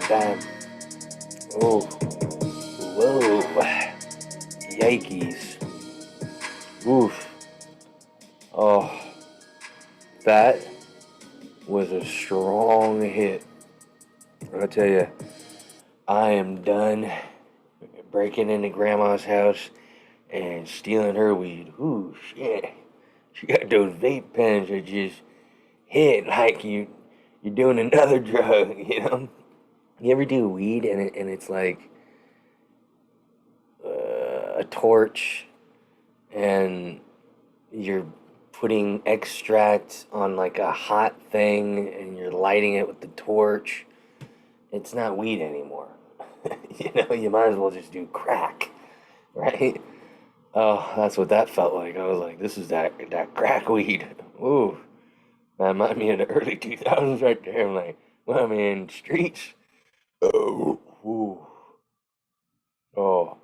damn. Oh, whoa. Yikes. Oof. Oh, that was a strong hit. I'll tell you, I am done breaking into grandma's house and stealing her weed. Ooh, shit. She got those vape pens that just hit like you're doing another drug, you know? You ever do weed and it's like a torch and you're putting extract on like a hot thing and you're lighting it with the torch? It's not weed anymore. You might as well just do crack, right? Oh, that's what that felt like. I was like, this is that crack weed. Ooh, that reminded me of the early 2000s right there. I'm like, well, I'm in streets. Oh, ooh, oh,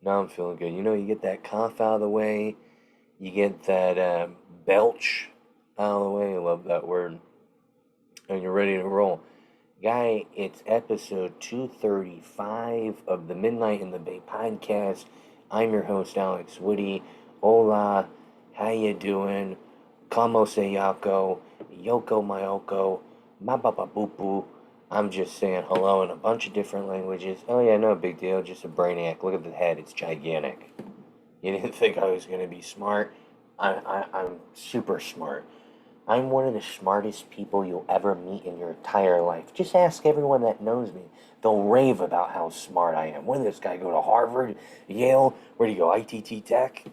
now I'm feeling good. You get that cough out of the way, you get that belch out of the way. I love that word. And you're ready to roll. Guy, it's episode 235 of the Midnight in the Bay podcast. I'm your host, Alex Woody. Hola, how you doing? Como se yako? Yoko mayoko? Mabababupu? I'm just saying hello in a bunch of different languages. Oh yeah, no big deal, just a brainiac. Look at the head, it's gigantic. You didn't think I was going to be smart? I'm super smart. I'm one of the smartest people you'll ever meet in your entire life. Just ask everyone that knows me. They'll rave about how smart I am. When did this guy go to Harvard, Yale? Where do you go, ITT Tech?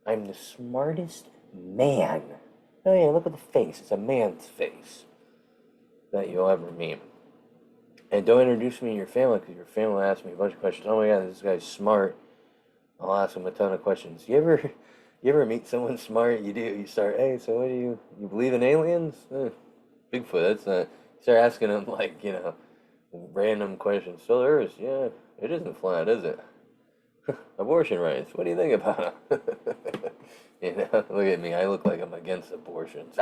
I'm the smartest man. Oh yeah, look at the face. It's a man's face that you'll ever meet. And don't introduce me to your family because your family will ask me a bunch of questions. Oh my god, this guy's smart. I'll ask him a ton of questions. You ever meet someone smart? You do. You start, hey, so what do you believe in aliens? Bigfoot. That's not. You start asking them like random questions. So there is. Yeah, it isn't flat, is it? Abortion rights. What do you think about it? Look at me. I look like I'm against abortions.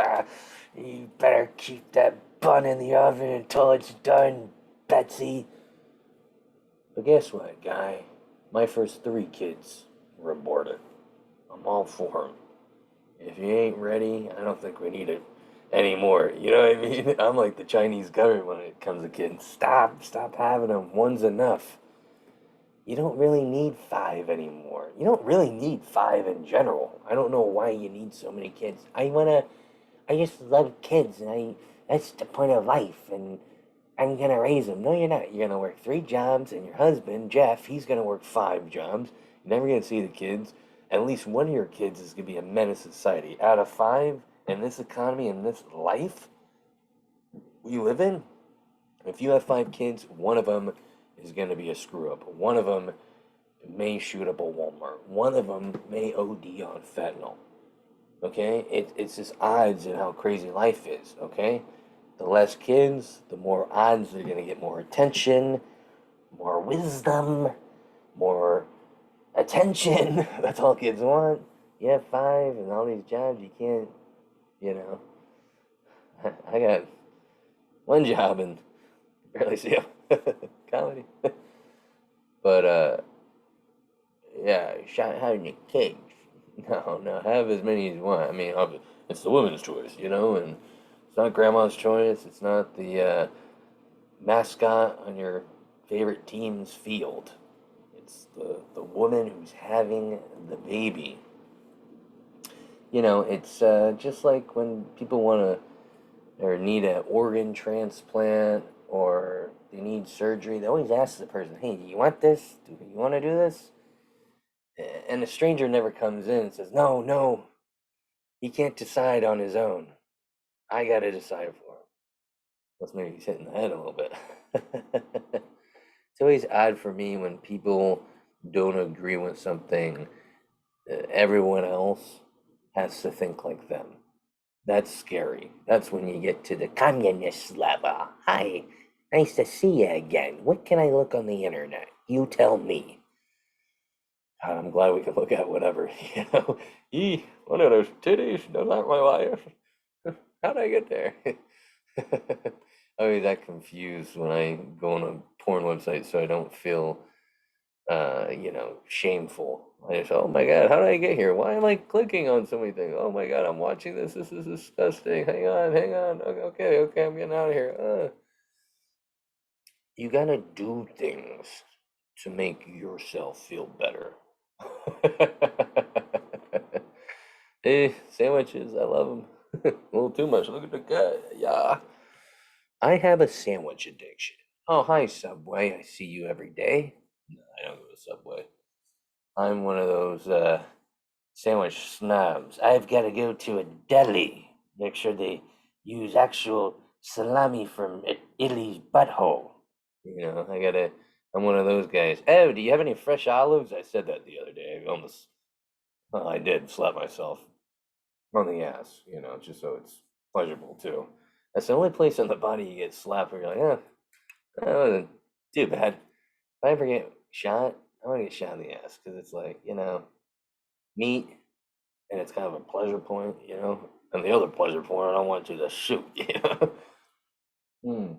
You better keep that bun in the oven until it's done, Betsy. But guess what, guy? My first three kids were aborted. I'm all for them. If you ain't ready, I don't think we need it anymore. You know what I mean? I'm like the Chinese government when it comes to kids. Stop having them. One's enough. You don't really need five anymore. You don't really need five in general. I don't know why you need so many kids. I just love kids, and that's the point of life, and I'm gonna raise them. No, you're not. You're gonna work three jobs, and your husband, Jeff, he's gonna work five jobs. You're never gonna see the kids. At least one of your kids is gonna be a menace to society. Out of five, in this economy, in this life we live in, if you have five kids, one of them is gonna be a screw up. One of them may shoot up a Walmart. One of them may OD on fentanyl. Okay, it's just odds in how crazy life is. Okay, the less kids, the more odds they're gonna get more attention, more wisdom, more attention. That's all kids want. You have five and all these jobs, you can't, you know. I got one job and barely see them. Comedy. But, yeah, shot out in a cage. No, have as many as you want. I mean, it's the woman's choice, and it's not grandma's choice. It's not the mascot on your favorite team's field. It's the woman who's having the baby. It's just like when people want to or need an organ transplant or they need surgery. They always ask the person, hey, do you want this? Do you want to do this? And the stranger never comes in and says, no, no, he can't decide on his own. I got to decide for him. Plus, maybe he's hitting the head a little bit. It's always odd for me when people don't agree with something, everyone else has to think like them. That's scary. That's when you get to the communist level. Hi, nice to see you again. What can I look on the internet? You tell me. I'm glad we can look at whatever, one of those titties, does that my wife? How'd I get there? I always get confused when I go on a porn website, so I don't feel, shameful. I just, oh my God, how did I get here? Why am I clicking on so many things? Oh my God, I'm watching this. This is disgusting. Hang on, hang on. Okay, okay, okay, I'm getting out of here. You gotta do things to make yourself feel better. Hey, sandwiches, I love them. A little too much. Look at the guy. Yeah. I have a sandwich addiction. Oh, hi, Subway. I see you every day. No, I don't go to Subway. I'm one of those sandwich snobs. I've got to go to a deli. Make sure they use actual salami from Italy's butthole. I'm one of those guys. Oh, do you have any fresh olives? I said that the other day. Well, I did slap myself on the ass, just so it's pleasurable too. That's the only place on the body you get slapped where you're like, yeah, that wasn't too bad. If I ever get shot, I want to get shot in the ass because it's like, meat, and it's kind of a pleasure point. And the other pleasure point, I don't want you to shoot. Hmm.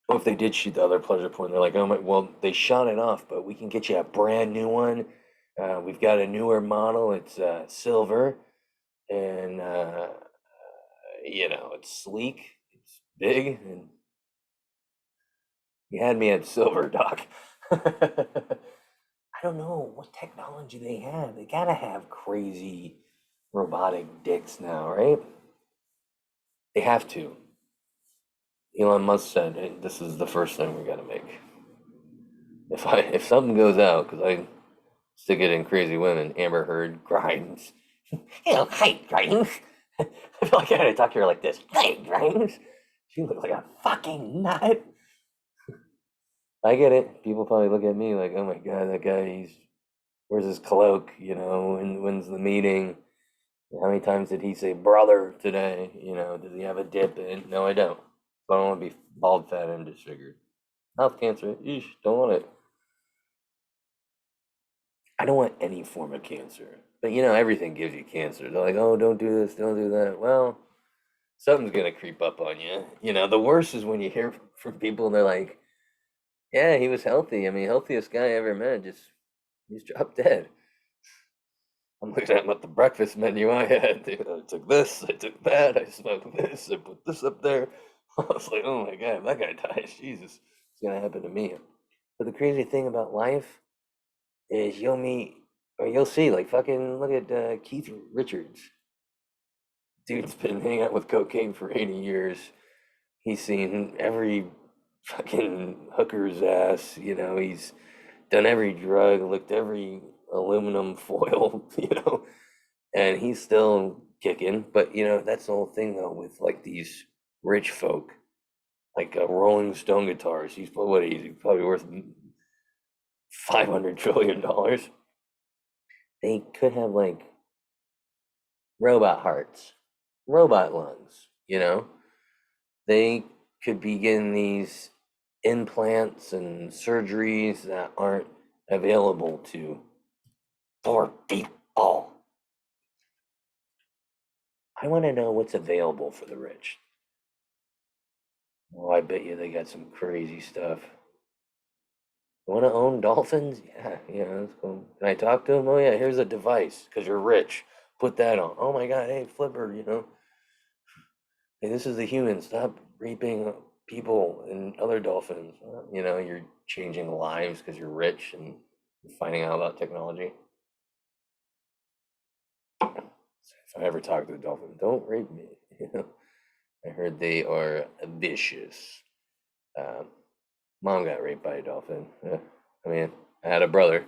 Well, if they did shoot the other pleasure point, they're like, oh my, well, they shot it off, but we can get you a brand new one. We've got a newer model. It's silver, and it's sleek, it's big, and you had me at silver, doc. I don't know what technology they have. They gotta have crazy robotic dicks now, right? They have to. Elon Musk said, hey, this is the first thing we gotta make. If something goes out, because I stick it in crazy women, Amber Heard, Grimes. Hi, Grimes. I feel like I gotta talk to her like this. Hey, Grimes. She looks like a fucking nut. I get it. People probably look at me like, oh my God, that guy, where's his cloak? And when's the meeting? How many times did he say brother today? Does he have a dip in? No, I don't. I don't want to be bald, fat, and disfigured. Mouth cancer, eesh, don't want it. I don't want any form of cancer. But everything gives you cancer. They're like, oh, don't do this, don't do that. Well, something's gonna creep up on you. The worst is when you hear from people and they're like, yeah, he was healthy. I mean, healthiest guy I ever met. He's dropped dead. I'm looking at what the breakfast menu I had. I took this, I took that, I smoked this, I put this up there. I was like, oh my God, if that guy dies, Jesus, it's gonna happen to me. But the crazy thing about life is you'll meet, or you'll see, like fucking look at Keith Richards. Dude's been hanging out with cocaine for 80 years. He's seen every fucking hooker's ass. He's done every drug, licked every aluminum foil, and he's still kicking. But that's the whole thing though with like these rich folk, like Rolling Stone guitars. He's probably worth $500 trillion. They could have like robot hearts, robot lungs. They could be getting these implants and surgeries that aren't available to poor people. I want to know what's available for the rich. Oh, I bet you they got some crazy stuff. You want to own dolphins? Yeah, yeah, that's cool. Can I talk to them? Oh, yeah, here's a device because you're rich. Put that on. Oh my God, hey, Flipper. Hey, this is the human. Stop raping people and other dolphins. You're changing lives because you're rich and finding out about technology. If I ever talk to a dolphin, don't rape me. I heard they are vicious. Um, Mom got raped by a dolphin. I mean, I had a brother,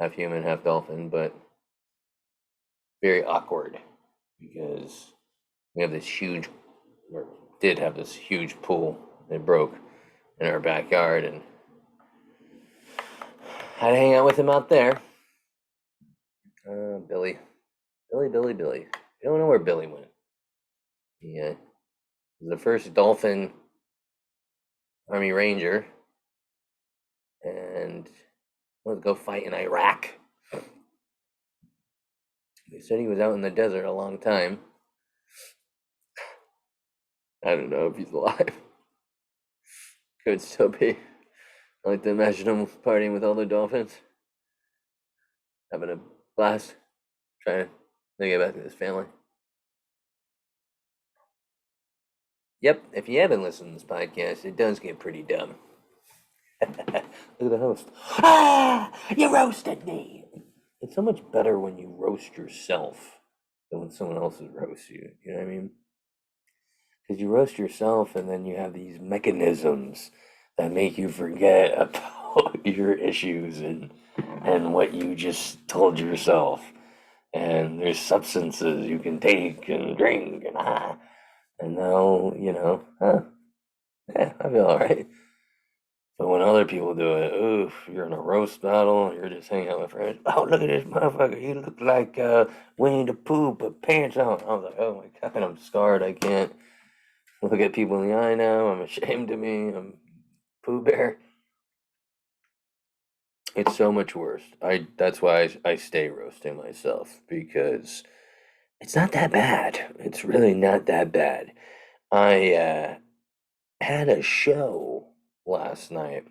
half human, half dolphin, but very awkward because we have this huge, or did have this huge pool. It broke in our backyard, and had to hang out with him out there. Billy, Billy, Billy, Billy. I don't know where Billy went. Yeah, the first dolphin Army Ranger, and let's go fight in Iraq. They said he was out in the desert a long time. I don't know if he's alive. Could still be. I like to imagine him partying with all the dolphins, having a blast, trying to get back to his family. Yep, if you haven't listened to this podcast, it does get pretty dumb. Look at the host. Ah! You roasted me! It's so much better when you roast yourself than when someone else roasts you. You know what I mean? Because you roast yourself and then you have these mechanisms that make you forget about your issues and what you just told yourself. And there's substances you can take and drink and now, yeah, I feel all right. But when other people do it, oof, you're in a roast battle, you're just hanging out with friends. Oh, look at this motherfucker. He look like Winnie the Pooh, but pants on. I was like, oh my God, I'm scarred. I can't look at people in the eye now. I'm ashamed of me. I'm Pooh Bear. It's so much worse. That's why I stay roasting myself because it's not that bad. It's really not that bad. I had a show last night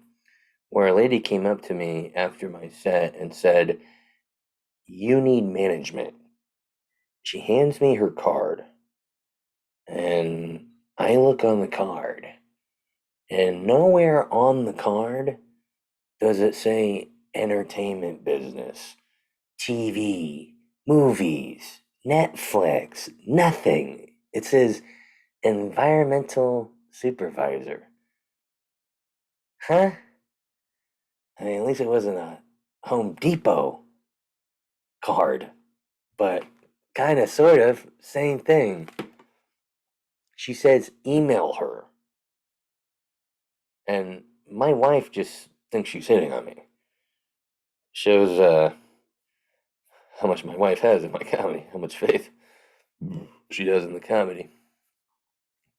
where a lady came up to me after my set and said, "You need management." She hands me her card, and I look on the card, and nowhere on the card does it say entertainment business, TV, movies, Netflix, nothing. It says environmental supervisor. Huh? I mean, at least it wasn't a Home Depot card, but kind of, sort of, same thing. She says email her, and my wife just thinks she's hitting on me. Shows how much my wife has in my comedy, how much faith she does in the comedy.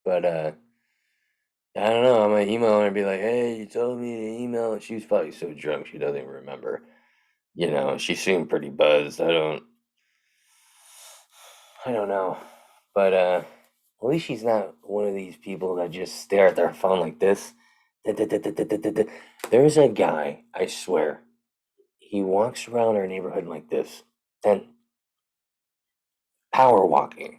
But I don't know. I might email her and be like, "Hey, you told me to email." And she was probably so drunk she doesn't even remember. She seemed pretty buzzed. I don't know. But at least she's not one of these people that just stare at their phone like this. There's a guy, I swear, he walks around our neighborhood like this, and power walking.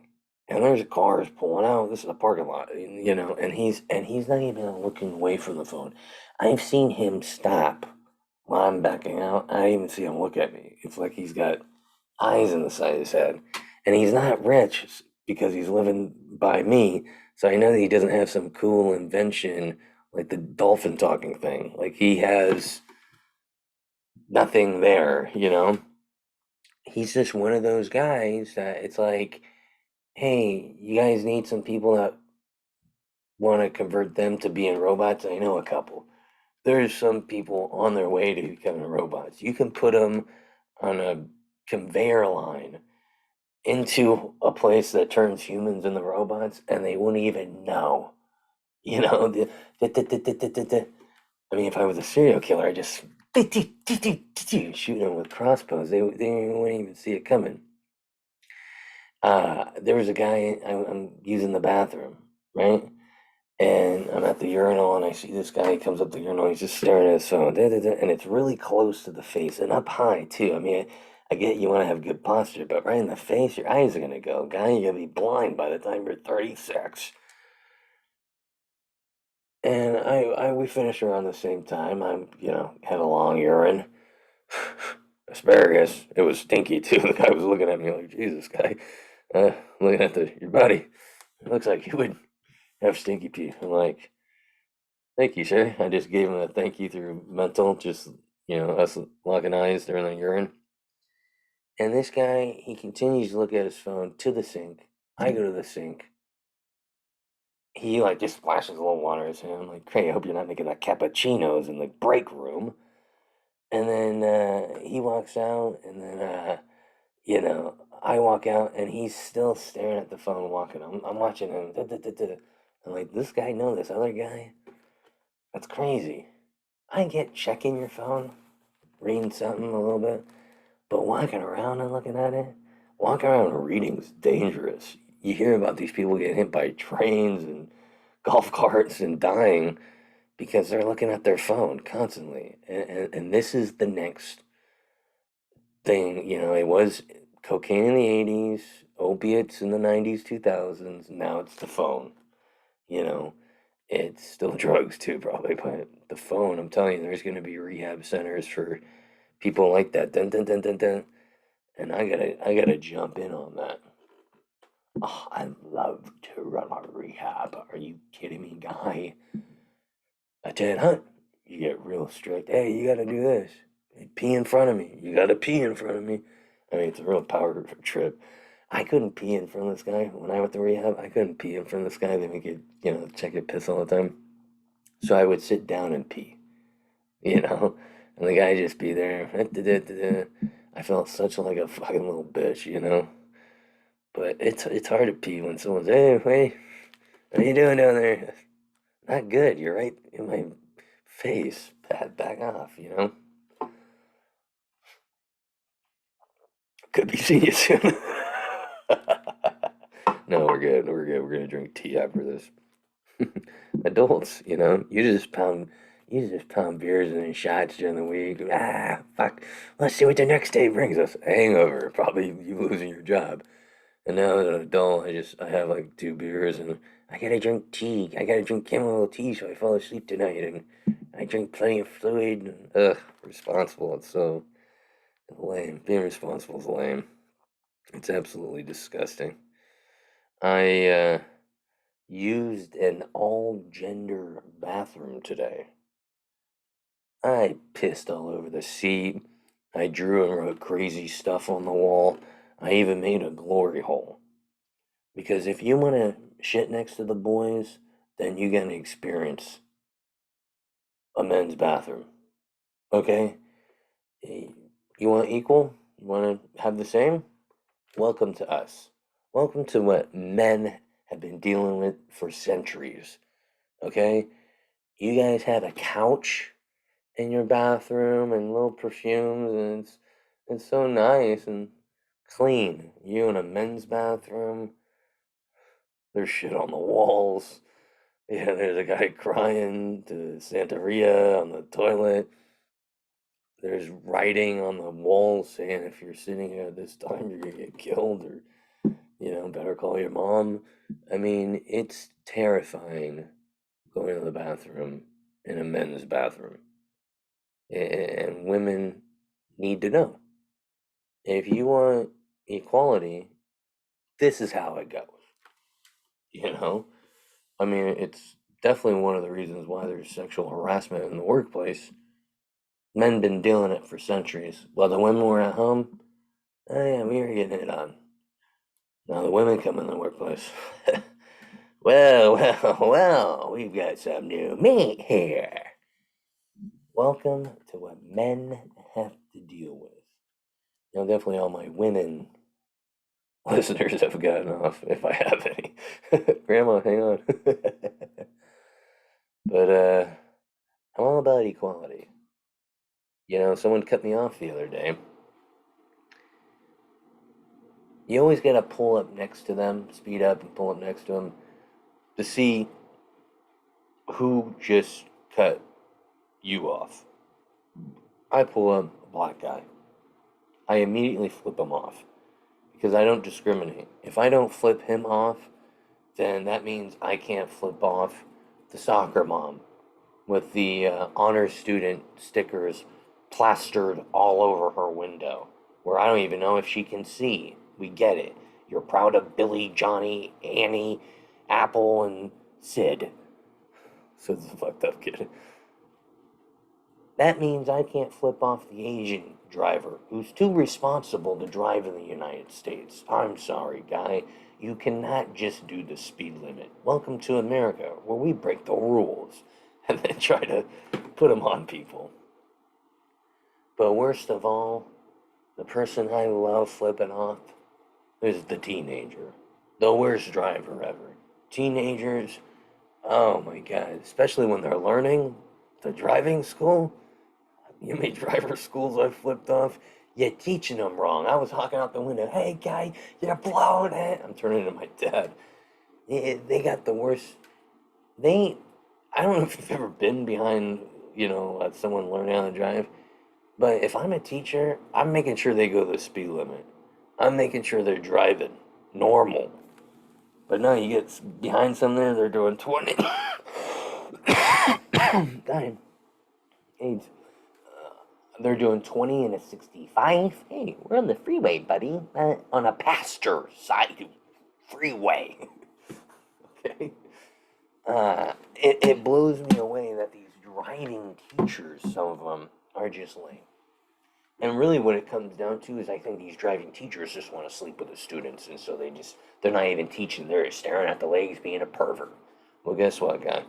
And there's cars pulling out. This is a parking lot, and he's not even looking away from the phone. I've seen him stop while I'm backing out. I even see him look at me. It's like he's got eyes in the side of his head. And he's not rich because he's living by me. So I know that he doesn't have some cool invention like the dolphin talking thing. Like he has nothing there. He's just one of those guys that it's like, hey, you guys need some people that want to convert them to being robots? I know a couple. There's some people on their way to becoming robots. You can put them on a conveyor line into a place that turns humans into robots, and they wouldn't even know. You know, I mean, if I was a serial killer, I just shoot them with crossbows. They wouldn't even see it coming. There was a guy. I'm using the bathroom, right? And I'm at the urinal, and I see this guy. He comes up the urinal. He's just staring at his phone, and it's really close to the face and up high too. I mean, I get you want to have good posture, but right in the face, your eyes are gonna go. Guy, you're gonna be blind by the time you're 36. And we finished around the same time. Had a long urine. Asparagus. It was stinky too. The guy was looking at me like, Jesus, guy. Looking at your body. It looks like you would have stinky pee. I'm like, thank you, sir. I just gave him a thank you through mental, just, us locking eyes during the urine. And this guy, he continues to look at his phone to the sink. I go to the sink. He like just splashes a little water in his hand. I'm like, hey, I hope you're not making that cappuccinos in the break room. And then he walks out, and then I walk out, and he's still staring at the phone, walking. I'm watching him. I'm like, this guy know this other guy? That's crazy. I get checking your phone, reading something a little bit, but walking around and looking at it, walking around and reading is dangerous. You hear about these people getting hit by trains and golf carts and dying because they're looking at their phone constantly. And this is the next thing. It was cocaine in the 80s, opiates in the 90s, 2000s. Now it's the phone. You know, it's still drugs too, probably, but the phone, I'm telling you, there's going to be rehab centers for people like that. Dun, dun, dun, dun, dun. And I gotta jump in on that. Oh, I'd love to run a rehab. Are you kidding me, guy? I tell you, huh? You get real strict. Hey, you gotta do this. Hey, pee in front of me. You gotta pee in front of me. I mean, it's a real power trip. I couldn't pee in front of this guy when I went to rehab. I couldn't pee in front of this guy. They make it, check your piss all the time. So I would sit down and pee, you know, and the guy just be there. I felt such like a fucking little bitch. But it's hard to pee when someone's, hey, what are you doing down there? Not good. You're right in my face. Back off. Could be seeing you soon. No, we're good. We're good. We're gonna drink tea after this. Adults, you just pound beers and then shots during the week. Fuck. Let's see what the next day brings us. A hangover, probably you losing your job. And now as an adult, I have like 2 beers and I gotta drink tea. I gotta drink chamomile tea so I fall asleep tonight. And I drink plenty of fluid. And, responsible. It's so lame. Being responsible is lame. It's absolutely disgusting. I used an all gender bathroom today. I pissed all over the seat. I drew and wrote crazy stuff on the wall. I even made a glory hole. Because if you want to shit next to the boys, then you're going to experience a men's bathroom. Okay? You want equal? You want to have the same? Welcome to us. Welcome to what men have been dealing with for centuries. Okay? You guys have a couch in your bathroom and little perfumes, and it's so nice and clean. You in a men's bathroom, there's shit on the walls. Yeah, there's a guy crying to Santeria on the toilet. There's writing on the wall saying if you're sitting here at this time, you're gonna get killed, or better call your mom. I mean, it's terrifying going to the bathroom in a men's bathroom, and women need to know. If you want equality, this is how it goes. You know, I mean, it's definitely one of the reasons why there's sexual harassment in the workplace. Men been dealing it for centuries. While the women were at home, oh yeah, we were getting it on. Now the women come in the workplace. Well, we've got some new meat here. Welcome to what men have to deal with. Now, definitely all my women listeners have gotten off, if I have any. Grandma, hang on. But I'm all about equality. Someone cut me off the other day. You always gotta pull up next to them, speed up and pull up next to them to see who just cut you off. I pull up a black guy. I immediately flip him off because I don't discriminate. If I don't flip him off, then that means I can't flip off the soccer mom with the honor student stickers plastered all over her window, where I don't even know if she can see. We get it. You're proud of Billy, Johnny, Annie, Apple, and Sid. Sid's a fucked up kid. That means I can't flip off the Asian driver who's too responsible to drive in the United States. I'm sorry, guy. You cannot just do the speed limit. Welcome to America, where we break the rules and then try to put them on people. But worst of all, the person I love flipping off is the teenager. The worst driver ever. Teenagers, oh my god, especially when they're learning the driving school. You many driver schools I flipped off? You're teaching them wrong. I was hawking out the window. Hey, guy, you're blowing it. I'm turning to my dad. They got the worst they, I don't know if you've ever been behind, someone learning how to drive, but if I'm a teacher, I'm making sure they go the speed limit. I'm making sure they're driving normal. But no, you get behind some there, they're doing 20. Dying. AIDS. They're doing 20 and a 65. Hey, we're on the freeway, buddy. On a pasture side freeway. Okay. It blows me away that these driving teachers, some of them, are just lame. And really, what it comes down to is I think these driving teachers just want to sleep with the students, and so they're not even teaching. They're staring at the legs, being a pervert. Well, guess what, guy?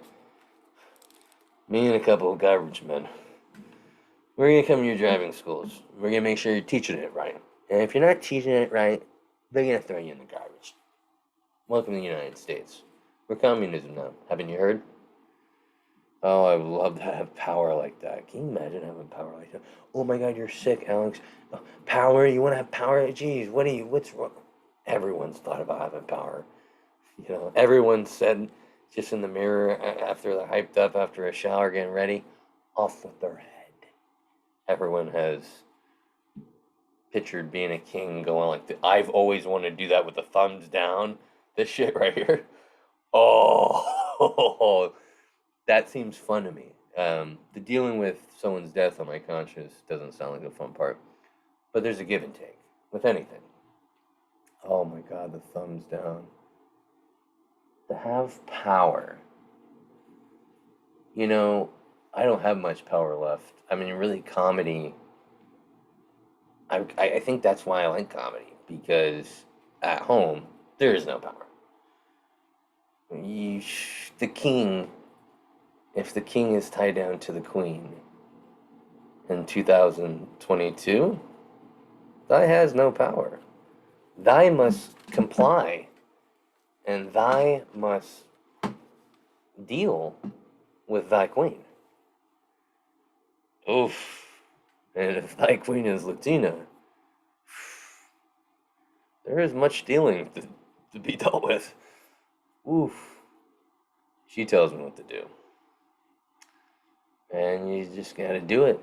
Me and a couple of garbage men. We're gonna come to your driving schools. We're gonna make sure you're teaching it right. And if you're not teaching it right, they're gonna throw you in the garbage. Welcome to the United States. We're communism now. Haven't you heard? Oh, I would love to have power like that. Can you imagine having power like that? Oh my God, you're sick, Alex. Power? You want to have power? Jeez, what's wrong? Everyone's thought about having power. Everyone said just in the mirror after they're hyped up after a shower getting ready, off with their head. Everyone has pictured being a king going like, I've always wanted to do that with the thumbs down. This shit right here. Oh, that seems fun to me. The dealing with someone's death on my conscience doesn't sound like a fun part, but there's a give and take with anything. Oh my God, the thumbs down. To have power. You know, I don't have much power left. I mean, really, comedy. I think that's why I like comedy because at home there is no power. The king, if the king is tied down to the queen in 2022, thy has no power. Thy must comply, and thy must deal with thy queen. Oof. And if thy queen is Latina, there is much dealing to be dealt with. Oof. She tells me what to do. And you just gotta do it.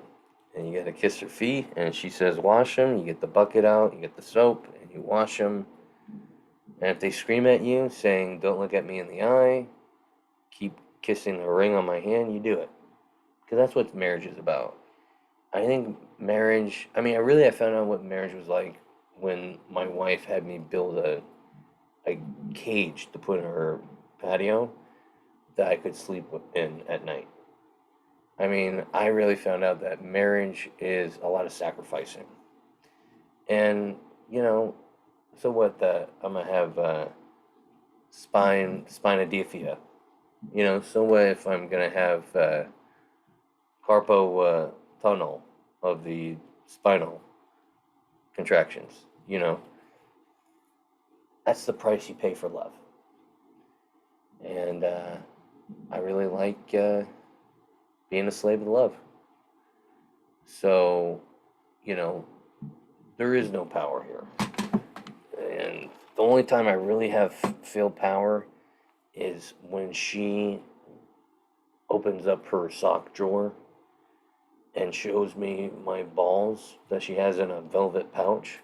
And you gotta kiss her feet, and she says wash them. You get the bucket out, you get the soap, and you wash them. And if they scream at you, saying, don't look at me in the eye, keep kissing the ring on my hand, you do it. Because that's what marriage is about. I think marriage, I found out what marriage was like when my wife had me build a cage to put in her patio that I could sleep in at night. I really found out that marriage is a lot of sacrificing. And, you know, so what, I'm gonna have spinodifia. So what if I'm gonna have carpo tunnel of the spinal contractions? That's the price you pay for love. And I really like being a slave of love. So, you know, there is no power here. And the only time I really have feel power is when she opens up her sock drawer and shows me my balls that she has in a velvet pouch.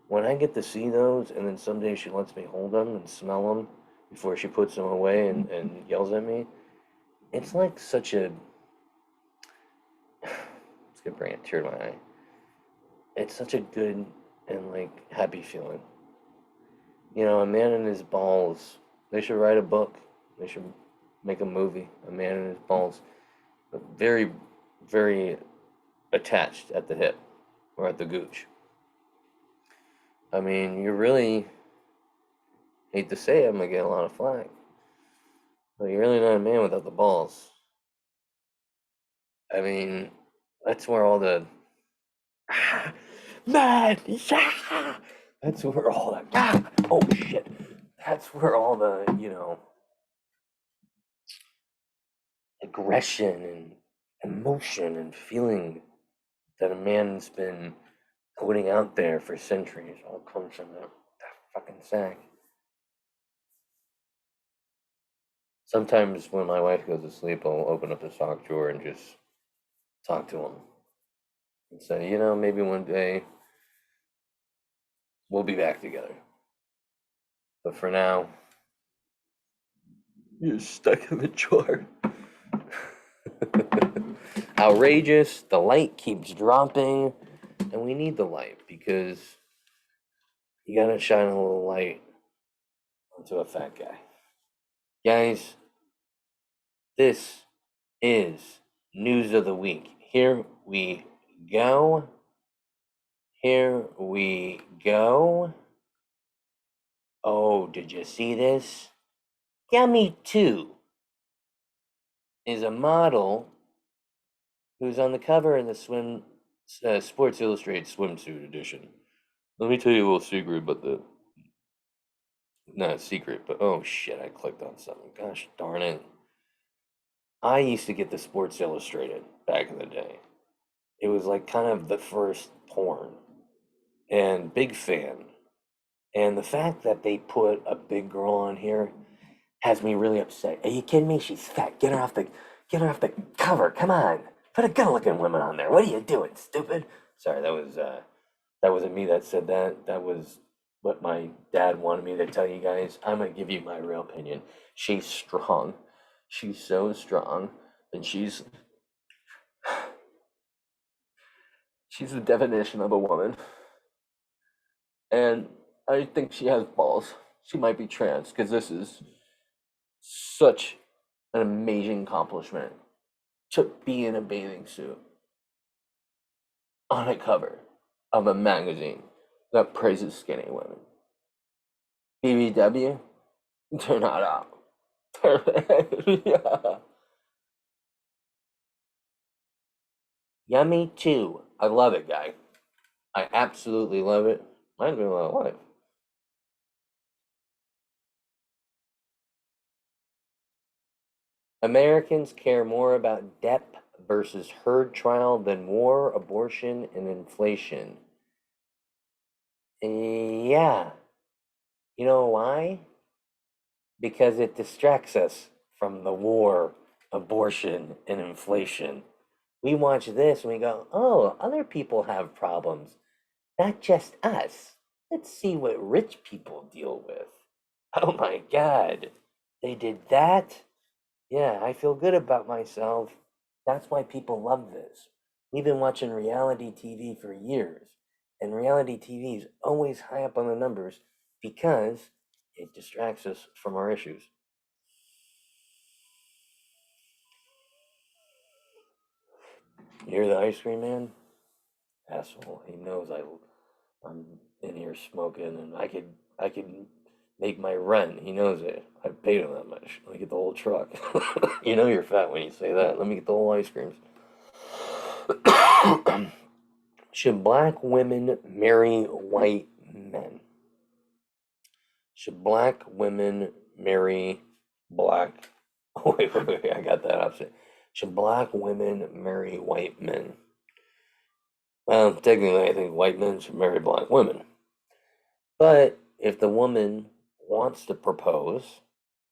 When I get to see those, and then someday she lets me hold them and smell them before she puts them away and yells at me, it's like such a. It's gonna bring a tear to my eye. It's such a good and happy feeling. A man and his balls. They should write a book. They should make a movie. A man and his balls, but very, very attached at the hip or at the gooch. You really hate to say it, I'm gonna get a lot of flack, but you're really not a man without the balls. I mean, that's where all the man, yeah. That's where all the oh shit. That's where all the aggression and emotion and feeling that a man's been putting out there for centuries all comes from that fucking sack. Sometimes when my wife goes to sleep, I'll open up the sock drawer and just talk to him and say, maybe one day we'll be back together. But for now, you're stuck in the drawer. Outrageous. The light keeps dropping, and we need the light because you gotta shine a little light onto a fat guy. Guys, this is News of the Week. Here we go. Here we go. Oh, did you see this? Yummy 2 is a model who's on the cover in the Sports Illustrated swimsuit edition. Let me tell you a little secret about the. Not a secret, but oh shit, I clicked on something. Gosh darn it. I used to get the Sports Illustrated back in the day. It was like kind of the first porn. And big fan. And the fact that they put a big girl on here has me really upset. Are you kidding me? She's fat. Get her off the cover. Come on. Put a good-looking woman on there. What are you doing, stupid? Sorry, that wasn't me that said that. That was what my dad wanted me to tell you guys. I'm gonna give you my real opinion. She's strong. She's so strong, and she's the definition of a woman. And I think she has balls. She might be trans because this is such an amazing accomplishment to be in a bathing suit on a cover of a magazine that praises skinny women. BBW, they're not out. Yeah. Yummy 2. I love it, guy. I absolutely love it. Reminds me of my life. Americans care more about depth versus herd trial than war, abortion, and inflation. Yeah. You know why? Because it distracts us from the war, abortion, and inflation. We watch this and we go, oh, other people have problems, not just us. Let's see what rich people deal with. Oh my God, they did that? Yeah, I feel good about myself. That's why people love this. We've been watching reality TV for years, and reality TV is always high up on the numbers because it distracts us from our issues. You hear the ice cream man? Asshole. He knows I'm in here smoking and I could make my rent. He knows it. I paid him that much. Let me get the whole truck. You know you're fat when you say that. Let me get the whole ice creams. Should black women marry white men? Should black women marry black? Oh, wait, I got that opposite. Should black women marry white men? Well, technically, I think white men should marry black women. But if the woman wants to propose,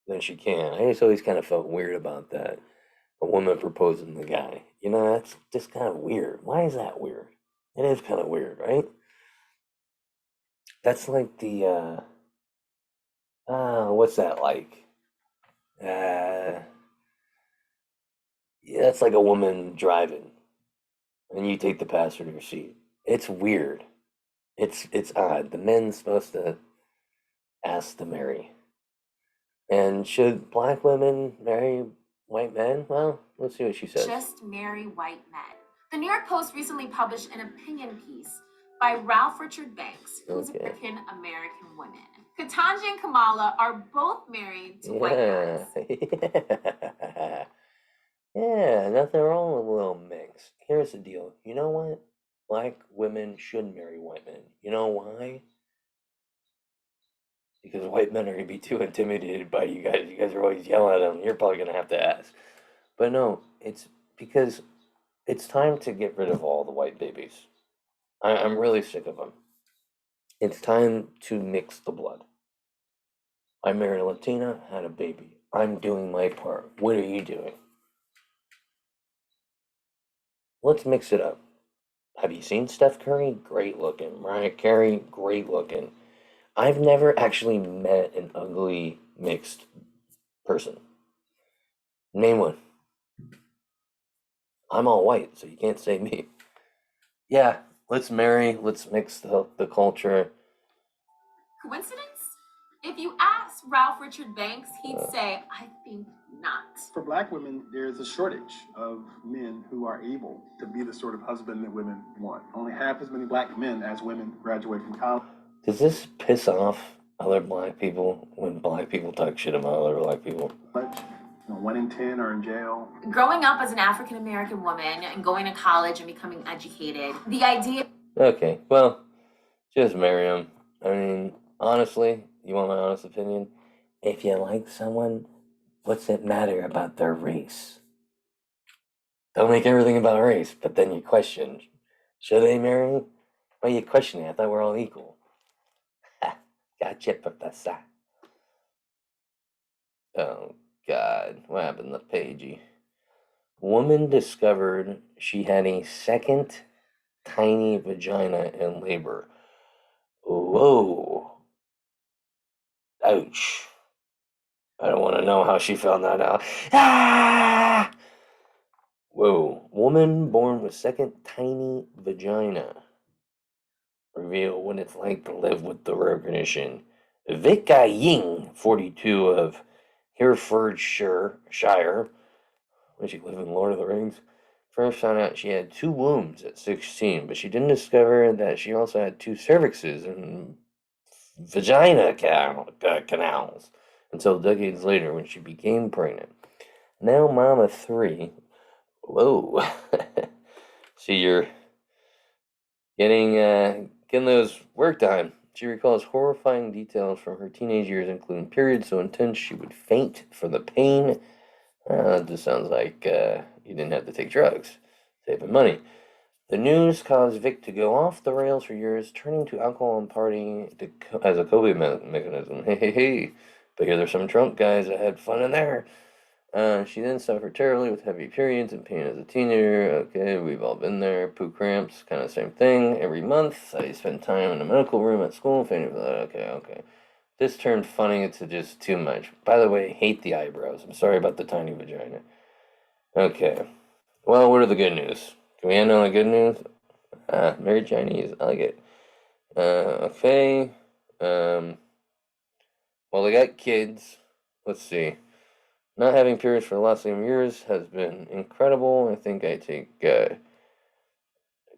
then she can. I just always kind of felt weird about that. A woman proposing the guy. That's just kind of weird. Why is that weird? It is kind of weird, right? That's like what's that like? Uh, yeah, that's like a woman driving and you take the passenger seat. It's weird. It's odd. The men's supposed to ask to marry. And should black women marry white men? Well, let's see what she says. Just marry white men. The New York Post recently published an opinion piece by Ralph Richard Banks, who's Okay. African American women. Katanji and Kamala are both married to white guys. Yeah. Yeah, nothing wrong with a little mix. Here's the deal. You know what? Black women should marry white men. You know why? Because white men are going to be too intimidated by you guys. You guys are always yelling at them. You're probably going to have to ask. But no, it's because it's time to get rid of all the white babies. I'm really sick of them. It's time to mix the blood. I married a Latina, had a baby. I'm doing my part. What are you doing? Let's mix it up. Have you seen Steph Curry? Great looking. Mariah Carey? Great looking. I've never actually met an ugly mixed person. Name one. I'm all white, so you can't say me. Yeah, let's marry, let's mix the culture. Coincidence? If you ask Ralph Richard Banks, he'd Uh, say, I think not. For Black women, there's a shortage of men who are able to be the sort of husband that women want. Only half as many Black men as women graduate from college. does this piss off other black people when black people talk shit about other black people? 1 in 10 are in jail. Growing up as an African American woman and going to college and becoming educated, the idea. Okay, well, just marry them. I mean, honestly, you want my honest opinion? If you like someone, what's it matter about their race? Don't make everything about race, but then you question, should they marry? Well, you question it. I thought we're all equal. Ha, gotcha, Professor. Oh, God. What happened to Pagey? Woman discovered she had a second tiny vagina in labor. Whoa. Ouch. I don't want to know how she found that out. Ah! Whoa. Woman born with second tiny vagina. Reveal what it's like to live with the rare condition. Vika Ying, 42, of Herefordshire, when she lived in Lord of the Rings, first found out she had two wombs at 16, but she didn't discover that she also had two cervixes and vagina canals until decades later when she became pregnant. Now, Mama 3, whoa. See, you're getting those work done. She recalls horrifying details from her teenage years, including periods so intense she would faint from the pain. That just sounds like you didn't have to take drugs, saving money. The news caused Vic to go off the rails for years, turning to alcohol and partying as a coping mechanism. Hey, hey, hey! But here there's some drunk guys that had fun in there. She then suffered terribly with heavy periods and pain as a teenager. Okay, we've all been there. Poo cramps, kind of same thing. Every month, I spent time in the medical room at school. Fainting for that. Okay, okay. This turned funny to just too much. By the way, hate the eyebrows. I'm sorry about the tiny vagina. Okay. Well, what are the good news? Can we end on the good news? Married Chinese. I like it. Okay. Well, they got kids. Let's see. Not having periods for the last 7 years has been incredible. I think I take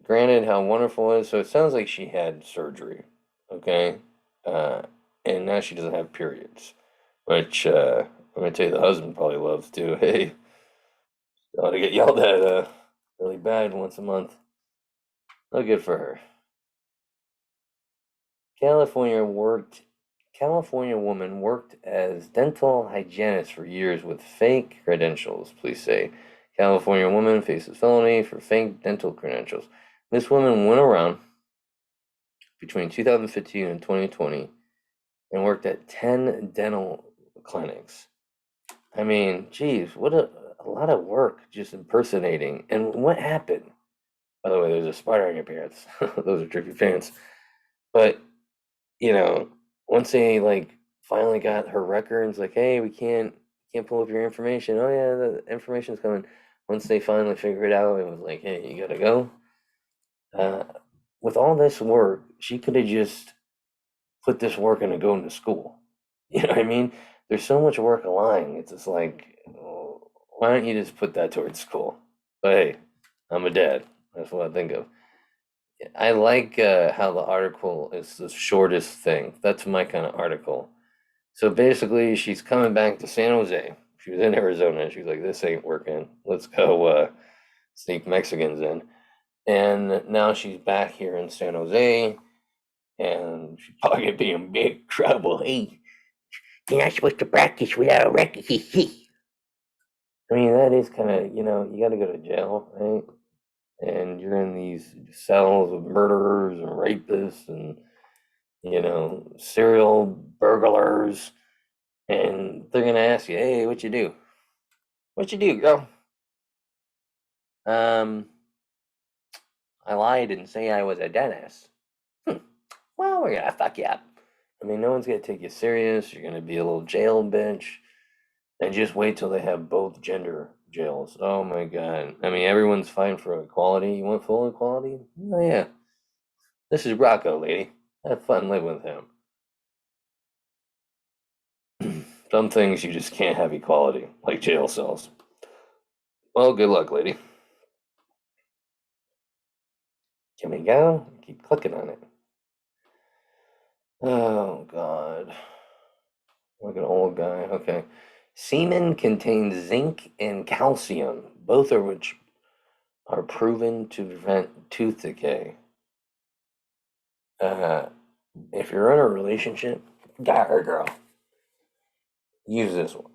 granted how wonderful it is. So it sounds like she had surgery, okay? Uh, and now she doesn't have periods, which I'm gonna tell you the husband probably loves too. Hey, I ought to get yelled at really bad once a month. No good for her. California worked California woman worked as dental hygienist for years with fake credentials, police say. California woman faces felony for fake dental credentials. This woman went around between 2015 and 2020 and worked at 10 dental clinics. I mean, geez, what a lot of work just impersonating. And what happened? By the way, there's a spider on your pants. Those are trippy pants. But once they like finally got her records, like, hey, we can't pull up your information. Oh yeah, the information's coming. Once they finally figured it out, it was like, hey, you gotta go. Uh, with all this work, she could have just put this work into going to school. You know what I mean? There's so much work lying. It's just like, oh, why don't you just put that towards school? But hey, I'm a dad. That's what I think of. I like how the article is the shortest thing. That's my kind of article. So basically, she's coming back to San Jose. She was in Arizona. She's like, this ain't working. Let's go sneak Mexicans in. And now she's back here in San Jose, and she's probably gonna be in big trouble. Hey, you're not supposed to practice without a record. I mean, that is kind of, you got to go to jail, right? And you're in these cells with murderers and rapists and serial burglars. And they're gonna ask you, "Hey, what you do? What you do, girl?" Um, I lied and say I was a dentist. Hmm. Well, we're gonna fuck you up. I mean, no one's gonna take you serious. You're gonna be a little jail bitch. And just wait till they have both gender jails. Oh my god. I mean, everyone's fine for equality. You want full equality? Oh yeah. This is Rocco, lady. Have fun living with him. Some things you just can't have equality, like jail cells. Well, good luck, lady. Can we go? Keep clicking on it. Oh god. Like an old guy. Okay. Semen contains zinc and calcium, both of which are proven to prevent tooth decay. Uh, if you're in a relationship, guy or girl, use this one.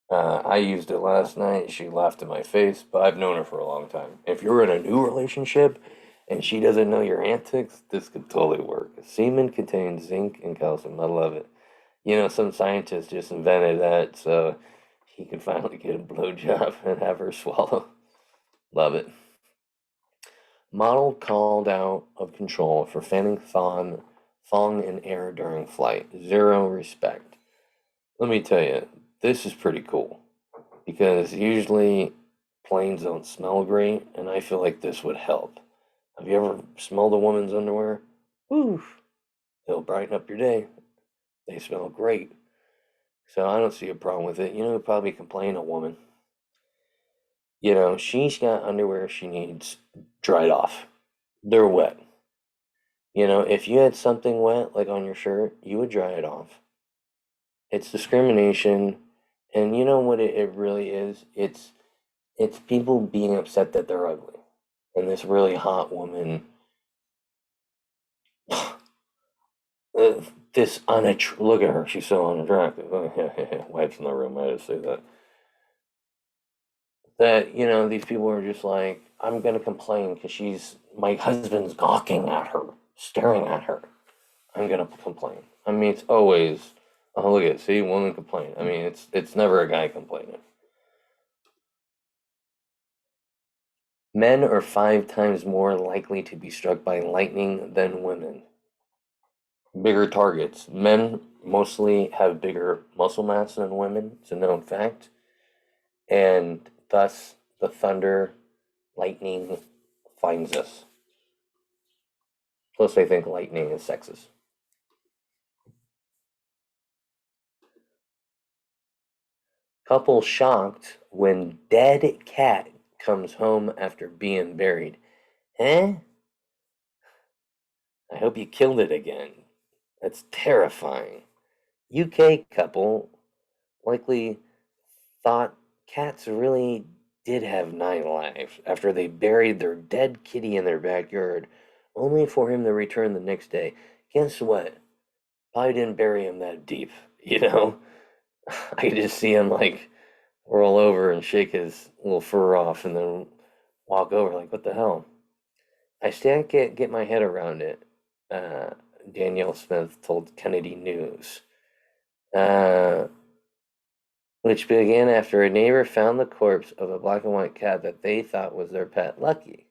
I used it last night. She laughed in my face, but I've known her for a long time. If you're in a new relationship and she doesn't know your antics, this could totally work. Semen contains zinc and calcium. I love it. You know, some scientist just invented that so he could finally get a blowjob and have her swallow. Love it. Model called out of control for fanning thong in air during flight. Zero respect. Let me tell you, this is pretty cool because usually planes don't smell great, and I feel like this would help. Have you ever smelled a woman's underwear? Woo! They'll brighten up your day. They smell great. So I don't see a problem with it. You know who probably complain? A woman. You know, she's got underwear she needs dried off. They're wet. You know, if you had something wet, like on your shirt, you would dry it off. It's discrimination, and you know what it really is? It's people being upset that they're ugly. And this really hot woman, uh, look at her, she's so unattractive. Oh, yeah, wipes in the room, I had to say that. That, you know, these people are just like, I'm gonna complain because my husband's gawking at her, staring at her. I'm gonna complain. I mean, it's always, oh look at it, see, woman complain. I mean, it's never a guy complaining. Men are 5 times more likely to be struck by lightning than women. Bigger targets. Men mostly have bigger muscle mass than women. It's a known fact, and thus the thunder, lightning finds us. Plus, they think lightning is sexist. Couple shocked when dead cat comes home after being buried. Eh? I hope you killed it again. That's terrifying. UK couple likely thought cats really did have 9 lives after they buried their dead kitty in their backyard, only for him to return the next day. Guess what? Probably didn't bury him that deep, you know? I could just see him like roll over and shake his little fur off and then walk over like, what the hell? I still can't get my head around it, uh, Danielle Smith told Kennedy News. Uh, which began after a neighbor found the corpse of a black and white cat that they thought was their pet Lucky.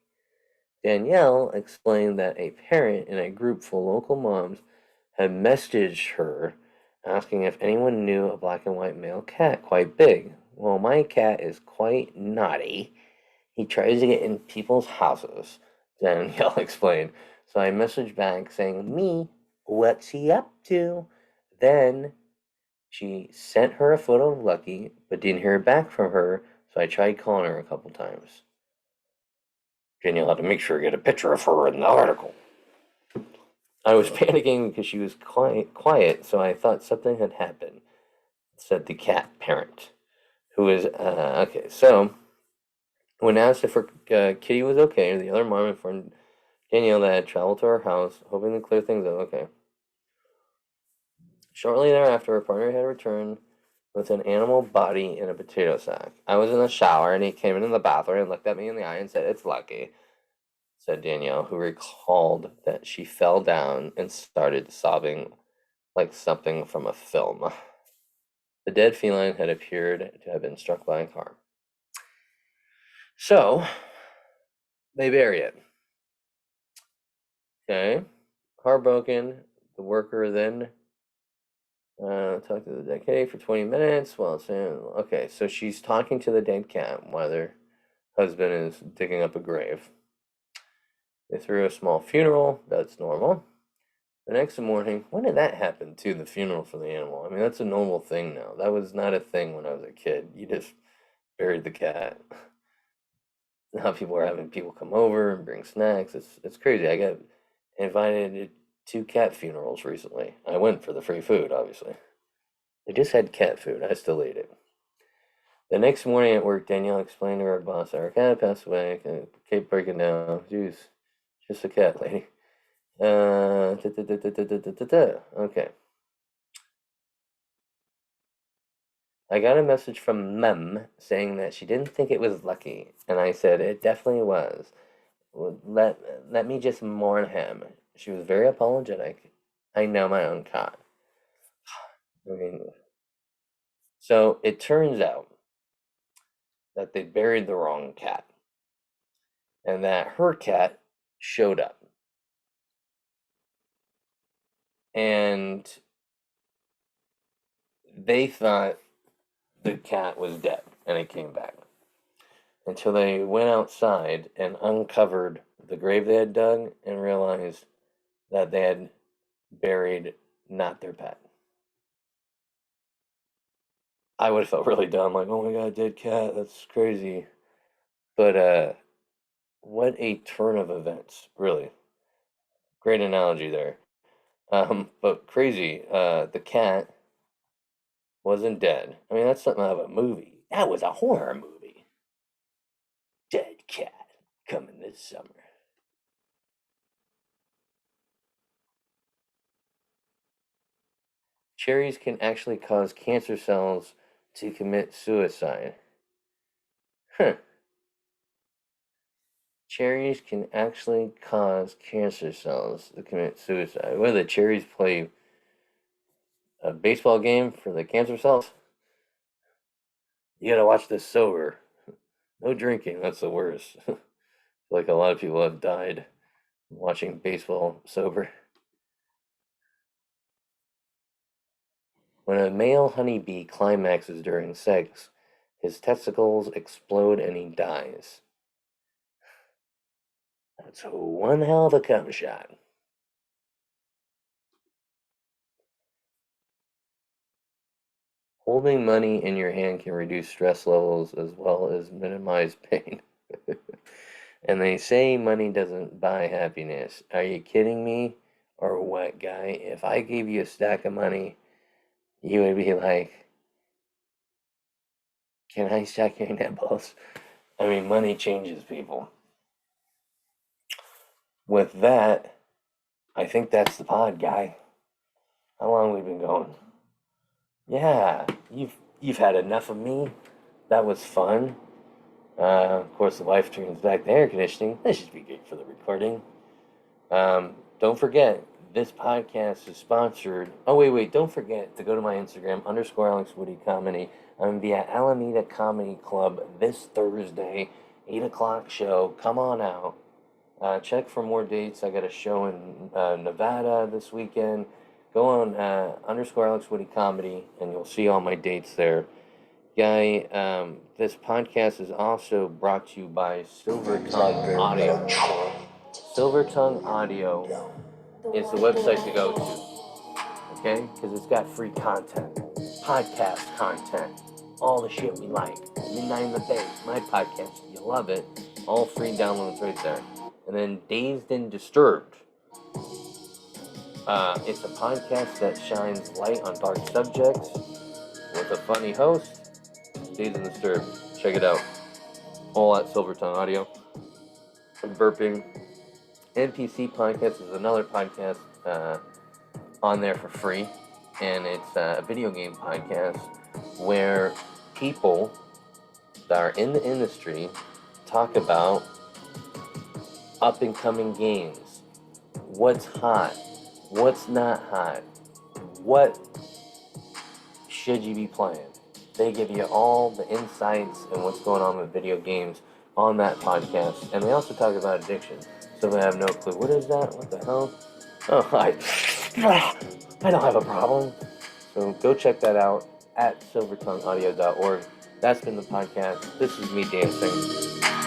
Danielle explained that a parent in a group full of local moms had messaged her asking if anyone knew a black and white male cat quite big. Well, my cat is quite naughty. He tries to get in people's houses, Danielle explained. So I messaged back saying, Me, what's he up to? Then she sent her a photo of Lucky, but didn't hear back from her, so I tried calling her a couple times. Danielle had to make sure to get a picture of her in the article. I was panicking because she was quiet, so I thought something had happened, said the cat parent, who is, okay, so when asked if her kitty was okay, the other mom informed Danielle that had traveled to her house, hoping to clear things up. Okay. Shortly thereafter, her partner had returned with an animal body in a potato sack. I was in the shower and he came into the bathroom and looked at me in the eye and said, It's Lucky, said Danielle, who recalled that she fell down and started sobbing like something from a film. The dead feline had appeared to have been struck by a car. So, they bury it. Okay. Car broken. The worker then talked to the dead cat for 20 minutes while it's in. Okay, so she's talking to the dead cat while their husband is digging up a grave. They threw a small funeral. That's normal. The next morning, when did that happen to the funeral for the animal? I mean, that's a normal thing now. That was not a thing when I was a kid. You just buried the cat. Now people are having people come over and bring snacks. It's crazy. I got invited to 2 cat funerals recently. I went for the free food, obviously. They just had cat food. I still ate it. The next morning at work, Danielle explained to her boss that her cat passed away. Kept breaking down. Jeez, just a cat, lady. Okay. I got a message from Mem saying that she didn't think it was lucky, and I said it definitely was. Let me just mourn him. She was very apologetic. I know my own cat. I mean, so it turns out that they buried the wrong cat, and that her cat showed up, and they thought the cat was dead, and it came back. Until they went outside and uncovered the grave they had dug and realized that they had buried not their pet. I would have felt really dumb, like, oh my god, dead cat, that's crazy. But what a turn of events, really. Great analogy there. But crazy, the cat wasn't dead. I mean, that's something out of a movie. That was a horror movie. Dead cat coming this summer. Cherries can actually cause cancer cells to commit suicide. Huh. Cherries can actually cause cancer cells to commit suicide. What do the cherries play a baseball game for the cancer cells? You gotta watch this sober. No drinking, that's the worst. Like a lot of people have died watching baseball sober. When a male honeybee climaxes during sex, his testicles explode and he dies. That's one hell of a cum shot. Holding money in your hand can reduce stress levels as well as minimize pain. And they say money doesn't buy happiness. Are you kidding me? Or what, guy? If I gave you a stack of money, you would be like, can I suck your nipples? I mean, money changes people. With that, I think that's the pod, guy. How long have we been going? Yeah, you've had enough of me. That was fun. Of course, the wife turns back the air conditioning. That should be good for the recording. Don't forget, this podcast is sponsored. Oh, wait. Don't forget to go to my Instagram, _AlexWoody Comedy. I'm via Alameda Comedy Club this Thursday, 8 o'clock show. Come on out. Check for more dates. I got a show in Nevada this weekend. Go on _AlexWoody Comedy, and you'll see all my dates there. Guy, this podcast is also brought to you by Silver Tongue Audio. Silver Tongue Audio is the website to go to, okay? Because it's got free content, podcast content, all the shit we like. Midnight in the Bay, my podcast, you love it. All free downloads right there. And then Dazed and Disturbed. It's a podcast that shines light on dark subjects with a funny host. Dazed and Disturbed. Check it out. All at Silver Tongue Audio. I'm burping. NPC Podcast is another podcast on there for free. And it's a video game podcast where people that are in the industry talk about up and coming games. What's hot? What's not hot? What should you be playing? They give you all the insights and what's going on with video games on that podcast. And they also talk about addiction. So they have no clue. What is that? What the hell? Oh, I don't have a problem. So go check that out at silvertongueaudio.org. That's been the podcast. This is me dancing.